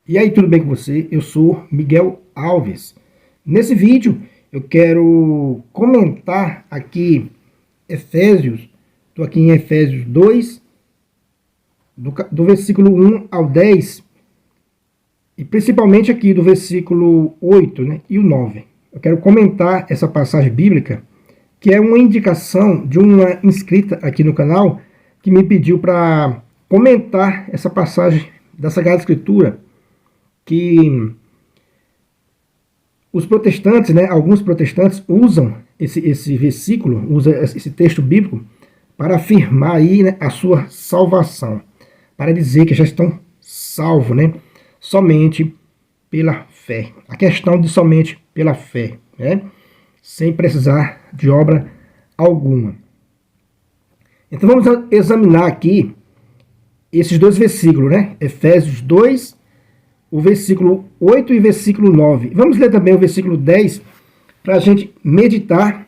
E aí, tudo bem com você? Eu sou Miguel Alves. Nesse vídeo eu quero comentar aqui Efésios. Estou aqui em Efésios 2, do versículo 1 ao 10, e principalmente aqui do versículo 8, né, e o 9. Eu quero comentar essa passagem bíblica, que é uma indicação de uma inscrita aqui no canal, que me pediu para comentar essa passagem da Sagrada Escritura, que os protestantes, né, alguns protestantes usam esse versículo, usam esse texto bíblico para afirmar aí, né, a sua salvação, para dizer que já estão salvos, né, somente pela fé. A questão de somente pela fé, né, sem precisar de obra alguma. Então vamos examinar aqui esses dois versículos, né, Efésios 2, o versículo 8 e versículo 9. Vamos ler também o versículo 10 para a gente meditar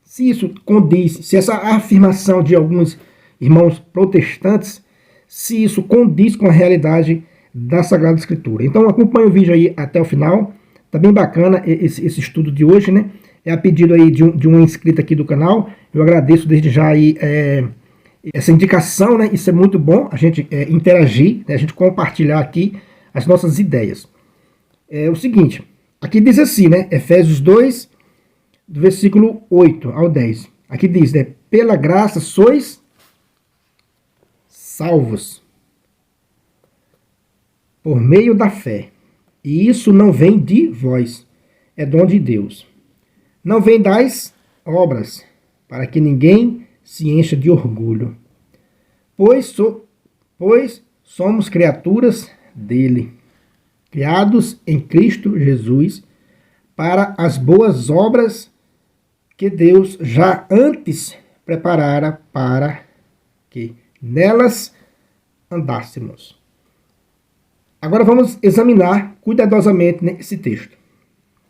se isso condiz, se essa afirmação de alguns irmãos protestantes, se isso condiz com a realidade da Sagrada Escritura. Então acompanhe o vídeo aí até o final. Tá bem bacana esse estudo de hoje, né? É a pedido aí de uma inscrita aqui do canal. Eu agradeço desde já aí essa indicação, né? Isso é muito bom, a gente interagir, né? A gente compartilhar aqui as nossas ideias. É o seguinte, aqui diz assim, né? Efésios 2, do versículo 8 ao 10. Aqui diz, né? Pela graça sois salvos por meio da fé. E isso não vem de vós, é dom de Deus. Não vem das obras, para que ninguém se encha de orgulho. Pois somos criaturas dele, criados em Cristo Jesus, para as boas obras que Deus já antes preparara para que nelas andássemos. Agora vamos examinar cuidadosamente esse texto.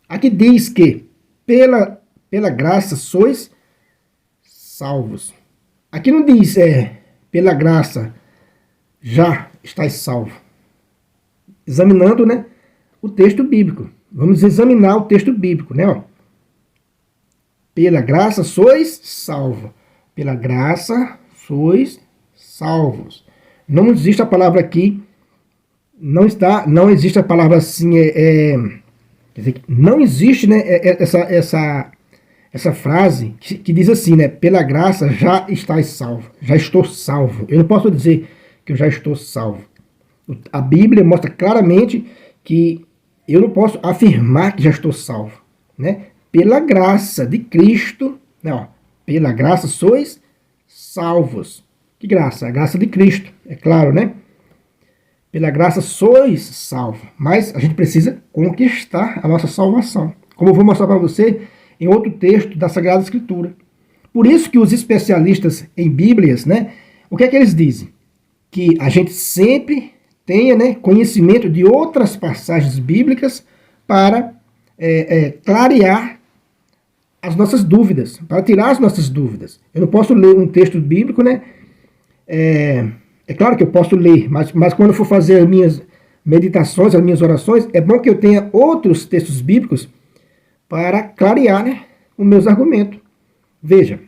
Aqui diz que pela graça sois salvos. Aqui não diz pela graça já estáis salvos. Examinando, né, o texto bíblico. Vamos examinar o texto bíblico, né? Ó. Pela graça sois salvos. Pela graça sois salvos. Não existe a palavra aqui, não existe a palavra assim, quer dizer, não existe, né, essa frase que diz assim, né, pela graça já estás salvo, já estou salvo. Eu não posso dizer que eu já estou salvo. A Bíblia mostra claramente que eu não posso afirmar que já estou salvo, né? Pela graça de Cristo, né, ó, pela graça sois salvos. Que graça? A graça de Cristo, é claro, né? Pela graça sois salvos, mas a gente precisa conquistar a nossa salvação, como eu vou mostrar para você em outro texto da Sagrada Escritura. Por isso que os especialistas em Bíblias, né, o que é que eles dizem? Que a gente sempre tenha, né, conhecimento de outras passagens bíblicas para clarear as nossas dúvidas, para tirar as nossas dúvidas. Eu não posso ler um texto bíblico, né? É claro que eu posso ler, mas quando eu for fazer as minhas meditações, as minhas orações, é bom que eu tenha outros textos bíblicos para clarear, né, os meus argumentos. Veja,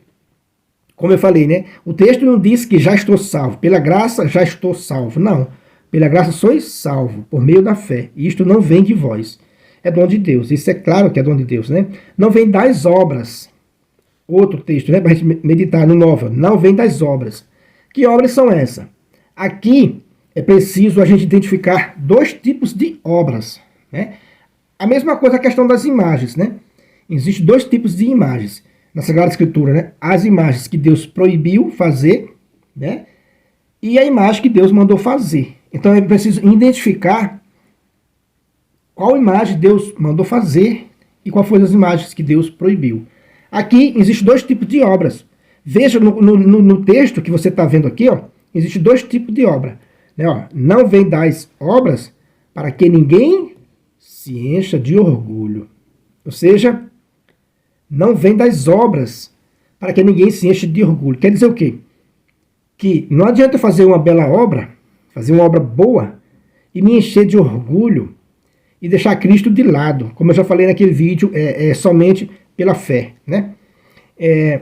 como eu falei, né, o texto não diz que já estou salvo, pela graça já estou salvo. Não, pela graça sois salvo, por meio da fé. E isto não vem de vós, é dom de Deus. Isso é claro que é dom de Deus, né? Não vem das obras. Outro texto, né, para a gente meditar no 9, não vem das obras. Que obras são essas? Aqui é preciso a gente identificar dois tipos de obras, né? A mesma coisa a questão das imagens, né? Existem dois tipos de imagens na Sagrada Escritura, né? As imagens que Deus proibiu fazer, né? E a imagem que Deus mandou fazer. Então é preciso identificar qual imagem Deus mandou fazer e quais foram as imagens que Deus proibiu. Aqui existem dois tipos de obras. Veja no texto que você está vendo aqui, ó, existem dois tipos de obra, né? Ó, não vem das obras para que ninguém se encha de orgulho. Ou seja, não vem das obras para que ninguém se encha de orgulho. Quer dizer o quê? Que não adianta fazer uma bela obra, fazer uma obra boa, e me encher de orgulho e deixar Cristo de lado. Como eu já falei naquele vídeo, é somente pela fé, né?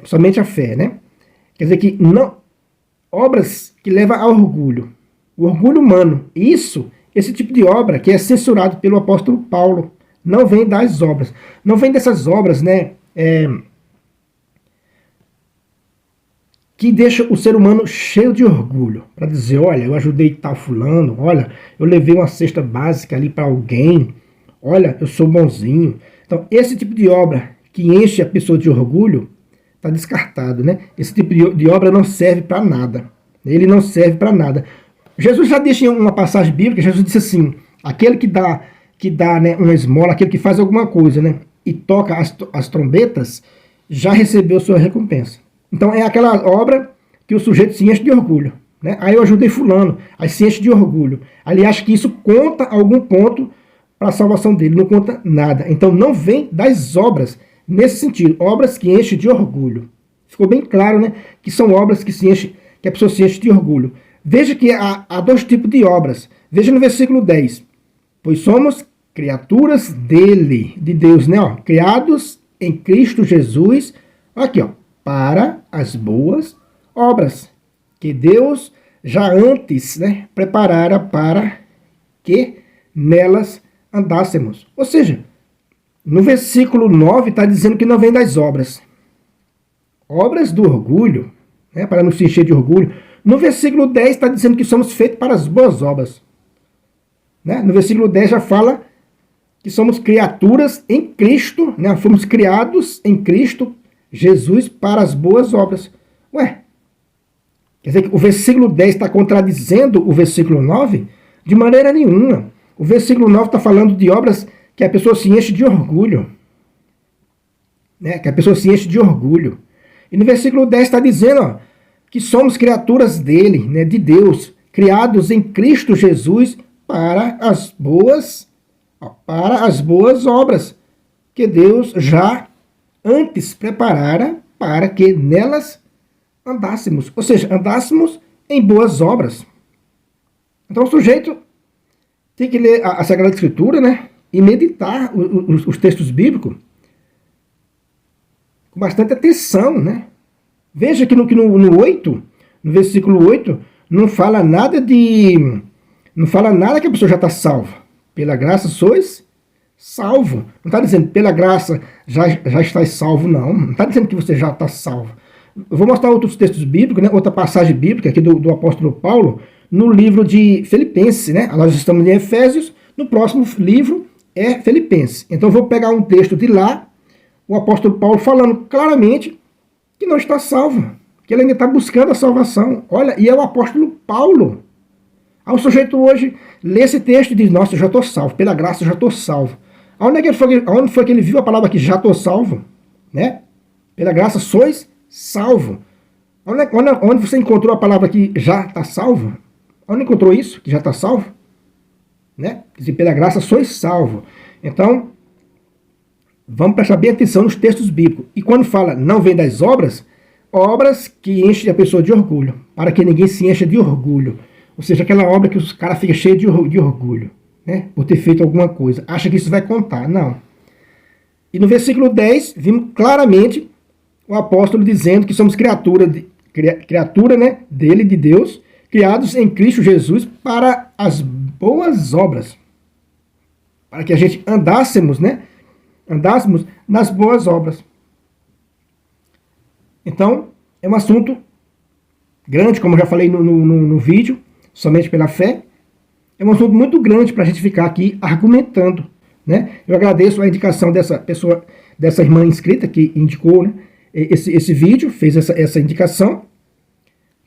Somente a fé, né? Quer dizer que não, obras que levam a orgulho, o orgulho humano, esse tipo de obra que é censurado pelo apóstolo Paulo, não vem das obras, não vem dessas obras, né? Que deixa o ser humano cheio de orgulho, para dizer, olha, eu ajudei tal fulano, olha, eu levei uma cesta básica ali para alguém, olha, eu sou bonzinho. Então, esse tipo de obra que enche a pessoa de orgulho, está descartado, né? Esse tipo de obra não serve para nada. Ele não serve para nada. Jesus já disse em uma passagem bíblica, Jesus disse assim, aquele que dá, né, uma esmola, aquele que faz alguma coisa, né, e toca as trombetas, já recebeu sua recompensa. Então é aquela obra que o sujeito se enche de orgulho, né? Aí eu ajudei fulano, aí se enche de orgulho. Aí ele acha que isso conta algum ponto para a salvação dele, não conta nada. Então não vem das obras, nesse sentido, obras que enchem de orgulho. Ficou bem claro, né, que são obras que a pessoa se enche de orgulho. Veja que há dois tipos de obras. Veja no versículo 10. Pois somos criaturas dele, de Deus, né? Ó, criados em Cristo Jesus, aqui, ó, para as boas obras, que Deus já antes, né, preparara para que nelas andássemos. Ou seja, no versículo 9 está dizendo que não vem das obras. Obras do orgulho, né, para não se encher de orgulho. No versículo 10 está dizendo que somos feitos para as boas obras. Né? No versículo 10 já fala que somos criaturas em Cristo, né? Fomos criados em Cristo Jesus para as boas obras. Ué, quer dizer que o versículo 10 está contradizendo o versículo 9? De maneira nenhuma. O versículo 9 está falando de obras que a pessoa se enche de orgulho. Né? Que a pessoa se enche de orgulho. E no versículo 10 está dizendo, ó, que somos criaturas dele, né, de Deus, criados em Cristo Jesus para as boas obras, que Deus já antes preparara para que nelas andássemos. Ou seja, andássemos em boas obras. Então o sujeito tem que ler a Sagrada Escritura, né, e meditar os textos bíblicos com bastante atenção, né? Veja que no 8, no versículo 8, não fala nada que a pessoa já está salva. Pela graça sois salvo. Não está dizendo pela graça já estás salvo, não. Não está dizendo que você já está salvo. Eu vou mostrar outros textos bíblicos, né? Outra passagem bíblica aqui do apóstolo Paulo, no livro de Filipenses, né? Nós estamos em Efésios, no próximo livro é Filipenses. Então eu vou pegar um texto de lá, o apóstolo Paulo falando claramente que não está salvo, que ele ainda está buscando a salvação. Olha, e é o apóstolo Paulo. Aí o sujeito hoje lê esse texto e diz, nossa, eu já estou salvo, pela graça eu já estou salvo. Aonde foi que ele viu a palavra que já estou salvo? Né? Pela graça sois salvo. Onde você encontrou a palavra que já está salvo? Onde encontrou isso, que já está salvo? Né? Quer dizer, pela graça sois salvo. Então, vamos prestar bem atenção nos textos bíblicos. E quando fala não vem das obras, obras que enchem a pessoa de orgulho, para que ninguém se encha de orgulho. Ou seja, aquela obra que os caras ficam cheios de orgulho, né, por ter feito alguma coisa. Acha que isso vai contar. Não. E no versículo 10, vimos claramente o apóstolo dizendo que somos criatura, né, dele, de Deus, criados em Cristo Jesus para as boas obras. Para que a gente andássemos, né? Andássemos nas boas obras. Então, é um assunto grande, como eu já falei no vídeo, somente pela fé. É um assunto muito grande para a gente ficar aqui argumentando, né? Eu agradeço a indicação dessa pessoa, dessa irmã inscrita que indicou, né, esse vídeo, fez essa indicação,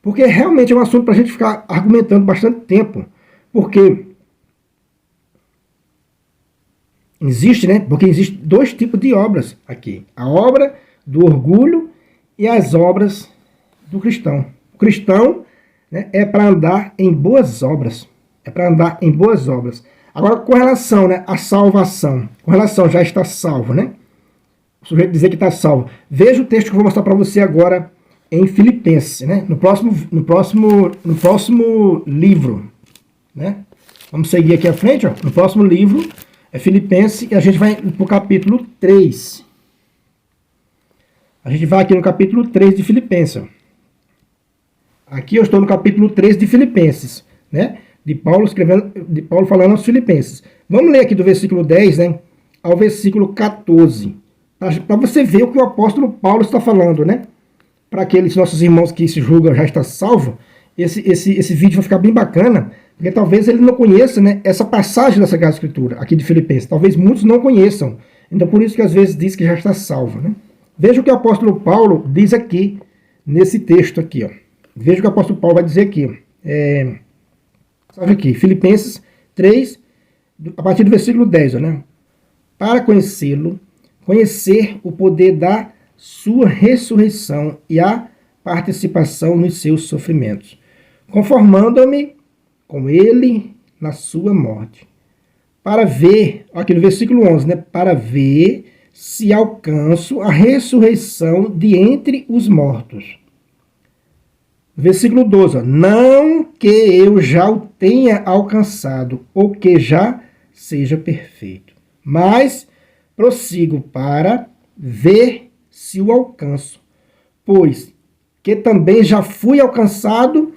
porque realmente é um assunto para a gente ficar argumentando bastante tempo, porque existe, né? Porque existe dois tipos de obras aqui. A obra do orgulho e as obras do cristão. O cristão, né, é para andar em boas obras. É para andar em boas obras. Agora, com relação, né, à salvação, com relação já está salvo, né? O sujeito dizer que está salvo. Veja o texto que eu vou mostrar para você agora em Filipenses, né? No próximo livro, né? Vamos seguir aqui à frente, ó. No próximo livro é Filipenses e a gente vai para o capítulo 3. A gente vai aqui no capítulo 3 de Filipenses. Ó. Aqui eu estou no capítulo 3 de Filipenses, né? De Paulo falando aos Filipenses. Vamos ler aqui do versículo 10, né, ao versículo 14. Para você ver o que o apóstolo Paulo está falando, né? Para aqueles nossos irmãos que se julgam já está salvo, esse vídeo vai ficar bem bacana, porque talvez ele não conheça, né, essa passagem da Sagrada Escritura, aqui de Filipenses. Talvez muitos não conheçam. Então por isso que às vezes diz que já está salvo, né? Veja o que o apóstolo Paulo diz aqui, nesse texto aqui, ó. Veja o que o apóstolo Paulo vai dizer aqui. Sabe aqui, Filipenses 3, a partir do versículo 10, ó, né? Para conhecê-lo, conhecer o poder da sua ressurreição e a participação nos seus sofrimentos, conformando-me com ele na sua morte. Para ver, aqui no versículo 11, né? Para ver se alcanço a ressurreição de entre os mortos. Versículo 12, ó, não que eu já o tenha alcançado, ou que já seja perfeito, mas prossigo para ver se o alcanço, pois que também já fui alcançado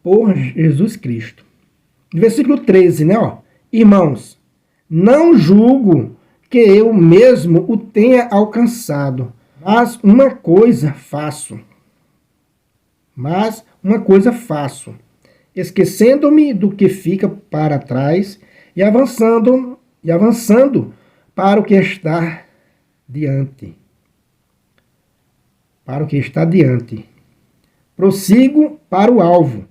por Jesus Cristo. Versículo 13, né? Ó, irmãos, não julgo que eu mesmo o tenha alcançado, mas uma coisa faço, esquecendo-me do que fica para trás e avançando para o que está diante. Prossigo para o alvo,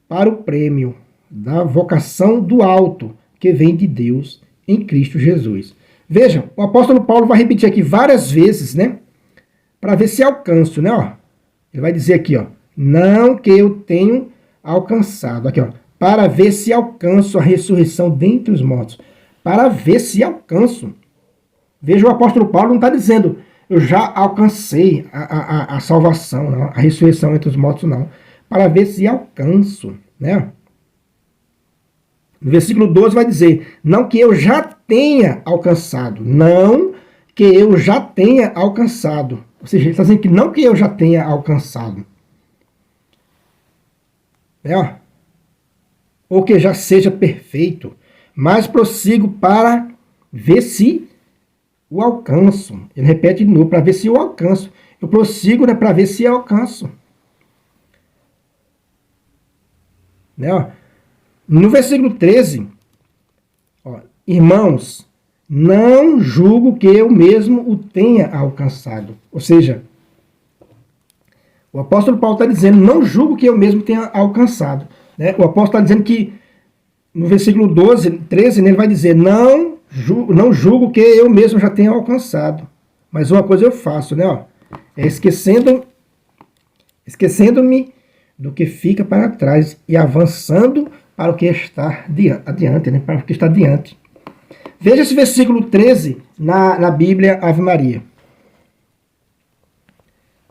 para o prêmio da vocação do alto que vem de Deus em Cristo Jesus. Vejam, o apóstolo Paulo vai repetir aqui várias vezes, né? Para ver se alcanço, né? Ó, ele vai dizer aqui, ó, não que eu tenho alcançado. Aqui, ó, para ver se alcanço a ressurreição dentre os mortos. Para ver se alcanço. Veja, o apóstolo Paulo não está dizendo, eu já alcancei a salvação, não, a ressurreição entre os mortos, não. Para ver se alcanço, né? No versículo 12 vai dizer, não que eu já tenha alcançado, não que eu já tenha alcançado. Ou seja, ele está dizendo que não que eu já tenha alcançado. Ou que já seja perfeito, mas prossigo para ver se o alcanço. Ele repete de novo, para ver se eu alcanço. Eu prossigo, né, para ver se eu alcanço. No versículo 13, ó, irmãos, não julgo que eu mesmo o tenha alcançado. Ou seja, o apóstolo Paulo está dizendo, não julgo que eu mesmo tenha alcançado. Né? O apóstolo está dizendo que, no versículo 13, ele vai dizer, não julgo que eu mesmo já tenha alcançado. Mas uma coisa eu faço, né? Ó, é esquecendo-me do que fica para trás e avançando para o que está adiante, né? Para o que está adiante. Veja esse versículo 13 na Bíblia Ave Maria.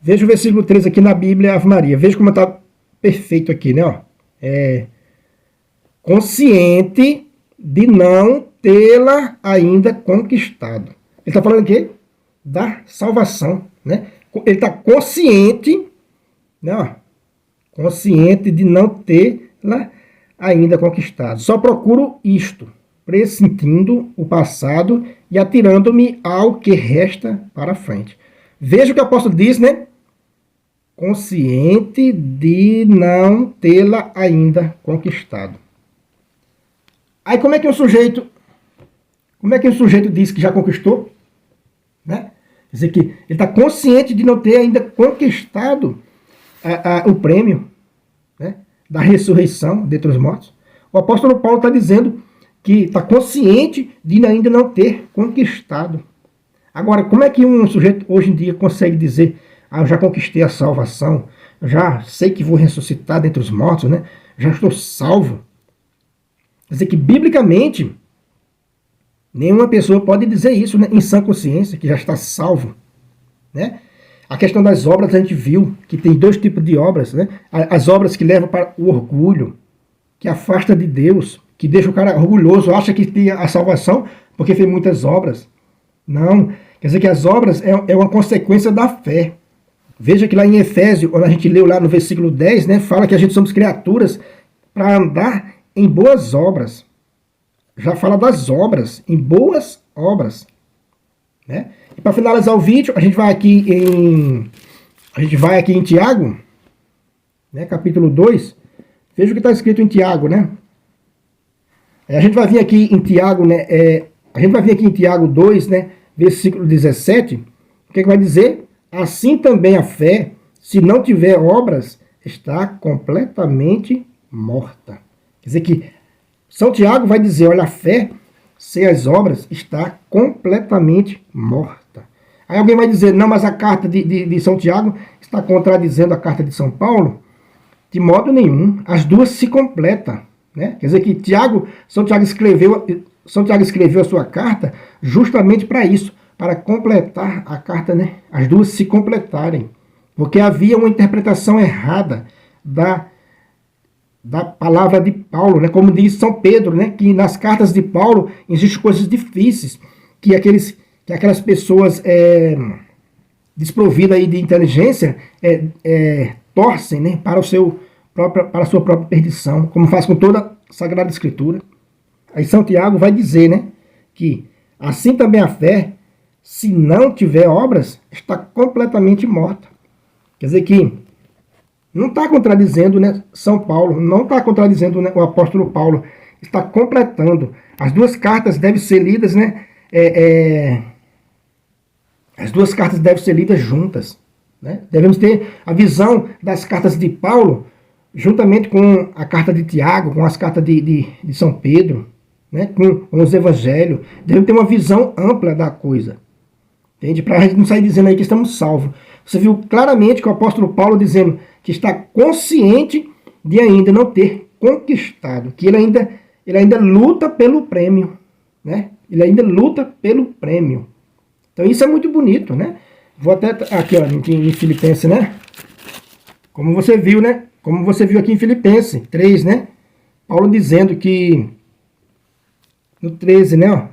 Veja o versículo 13 aqui na Bíblia Ave Maria. Veja como está perfeito aqui, né? Ó. Consciente de não tê-la ainda conquistado. Ele está falando o quê? Da salvação, né? Ele está consciente, né? Ó, consciente de não tê-la ainda conquistado. Só procuro isto, pressentindo o passado e atirando-me ao que resta para frente. Veja o que o apóstolo diz, né? Consciente de não tê-la ainda conquistado. Aí como é que um sujeito diz que já conquistou? Né? Quer dizer que ele está consciente de não ter ainda conquistado o prêmio, né, da ressurreição dentre os mortos. O apóstolo Paulo está dizendo que está consciente de ainda não ter conquistado. Agora, como é que um sujeito hoje em dia consegue dizer, eu já conquistei a salvação, eu já sei que vou ressuscitar dentre os mortos, né? Já estou salvo. Quer dizer que, biblicamente, nenhuma pessoa pode dizer isso, né, em sã consciência, que já está salvo. Né? A questão das obras, a gente viu que tem dois tipos de obras. Né? As obras que levam para o orgulho, que afasta de Deus, que deixa o cara orgulhoso, acha que tem a salvação porque fez muitas obras. Não, quer dizer que as obras é uma consequência da fé. Veja que lá em Efésios, quando a gente leu lá no versículo 10, né, fala que a gente somos criaturas para andar em boas obras. Já fala das obras, em boas obras. Né? E para finalizar o vídeo, a gente vai aqui em Tiago, né, capítulo 2. Veja o que está escrito em Tiago, né? A gente vai vir aqui em Tiago, né? A gente vai vir aqui em Tiago 2, né? Versículo 17. O que vai dizer? Assim também a fé, se não tiver obras, está completamente morta. Quer dizer que São Tiago vai dizer, olha, a fé sem as obras está completamente morta. Aí alguém vai dizer, não, mas a carta de São Tiago está contradizendo a carta de São Paulo? De modo nenhum, as duas se completam. Né? Quer dizer que São Tiago escreveu a sua carta justamente para isso, para completar a carta, né? As duas se completarem. Porque havia uma interpretação errada da palavra de Paulo, né? Como diz São Pedro, né? Que nas cartas de Paulo existem coisas difíceis, que aquelas pessoas desprovidas aí de inteligência torcem, né? Para a sua própria perdição, como faz com toda a Sagrada Escritura. Aí São Tiago vai dizer, né, que assim também a fé, se não tiver obras, está completamente morta. Quer dizer que não está contradizendo, né, São Paulo, não está contradizendo, né, o apóstolo Paulo, está completando. As duas cartas devem ser lidas, né, as duas cartas devem ser lidas juntas. Né? Devemos ter a visão das cartas de Paulo juntamente com a carta de Tiago, com as cartas de São Pedro, né? com os evangelhos. Devemos ter uma visão ampla da coisa. Entende? Para a gente não sair dizendo aí que estamos salvos. Você viu claramente que o apóstolo Paulo dizendo que está consciente de ainda não ter conquistado, que ele ainda luta pelo prêmio. Né? Ele ainda luta pelo prêmio. Então isso é muito bonito, né? Vou até aqui, ó, em Filipenses, né? Como você viu, né? Como você viu aqui em Filipenses 3, né? Paulo dizendo que no 13, né, ó?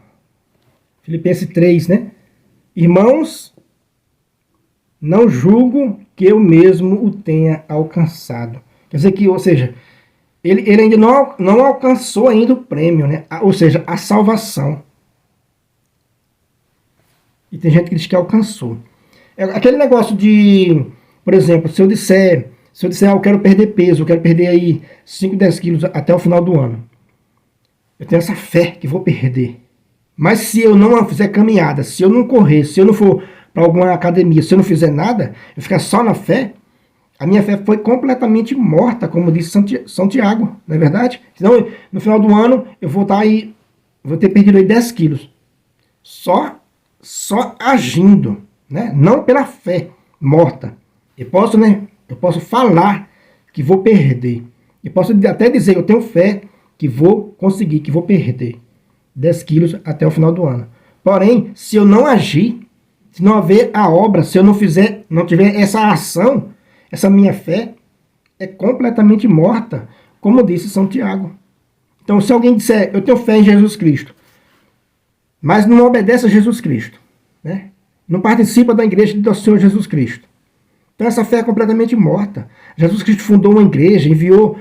Filipenses 3, né? Irmãos, não julgo que eu mesmo o tenha alcançado. Quer dizer que, ou seja, ele ainda não alcançou ainda o prêmio, né? Ou seja, a salvação. E tem gente que diz que alcançou. Aquele negócio de, por exemplo, se eu disser, eu quero perder peso, eu quero perder aí 5, 10 quilos até o final do ano. Eu tenho essa fé que vou perder. Mas se eu não fizer caminhada, se eu não correr, se eu não for para alguma academia, se eu não fizer nada, eu ficar só na fé, a minha fé foi completamente morta, como disse São Tiago, não é verdade? Senão, no final do ano, eu vou estar aí, vou ter perdido aí 10 quilos. Só agindo, né? Não pela fé morta. Eu posso falar que vou perder. Eu posso até dizer, eu tenho fé que vou conseguir, que vou perder 10 quilos até o final do ano. Porém, se eu não agir, se não haver a obra, se eu não tiver essa ação, essa minha fé é completamente morta, como disse São Tiago. Então, se alguém disser, eu tenho fé em Jesus Cristo, mas não obedece a Jesus Cristo, né? Não participa da igreja do Senhor Jesus Cristo. Então essa fé é completamente morta. Jesus Cristo fundou uma igreja, enviou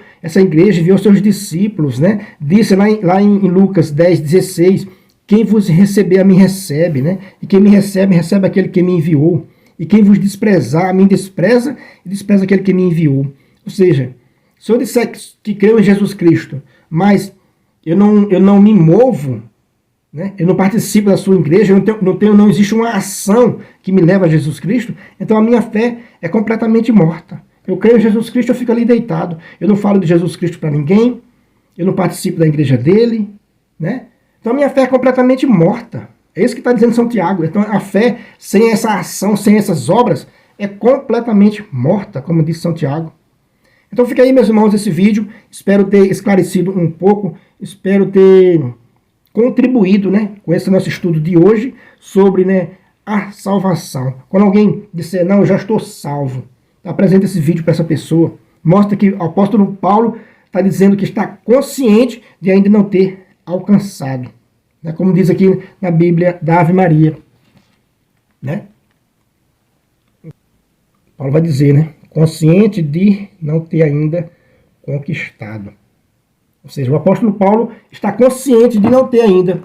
seus discípulos, né? Disse lá em Lucas 10:16, quem vos receber a mim recebe, né? E quem me recebe, recebe aquele que me enviou. E quem vos desprezar, a mim despreza, e despreza aquele que me enviou. Ou seja, se eu disser que creio em Jesus Cristo, mas eu não me movo, né? Eu não participo da sua igreja, não existe uma ação que me leva a Jesus Cristo, então a minha fé é completamente morta. Eu creio em Jesus Cristo, eu fico ali deitado. Eu não falo de Jesus Cristo para ninguém, eu não participo da igreja dele, né? Então a minha fé é completamente morta. É isso que está dizendo São Tiago. Então a fé sem essa ação, sem essas obras, é completamente morta, como disse São Tiago. Então fica aí, meus irmãos, esse vídeo. Espero ter esclarecido um pouco, espero ter contribuído, né, com esse nosso estudo de hoje sobre, né, a salvação. Quando alguém disser, não, eu já estou salvo, apresenta esse vídeo para essa pessoa. Mostra que o apóstolo Paulo está dizendo que está consciente de ainda não ter alcançado. Né? Como diz aqui na Bíblia da Ave Maria. Né? Paulo vai dizer, né? Consciente de não ter ainda conquistado. Ou seja, o apóstolo Paulo está consciente de não ter ainda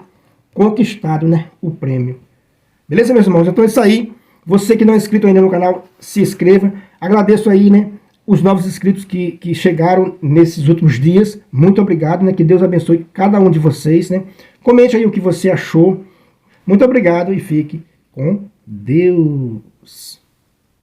conquistado, né, o prêmio. Beleza, meus irmãos? Então é isso aí. Você que não é inscrito ainda no canal, se inscreva. Agradeço aí, né, os novos inscritos que chegaram nesses últimos dias. Muito obrigado, né? Que Deus abençoe cada um de vocês, né? Comente aí o que você achou. Muito obrigado e fique com Deus.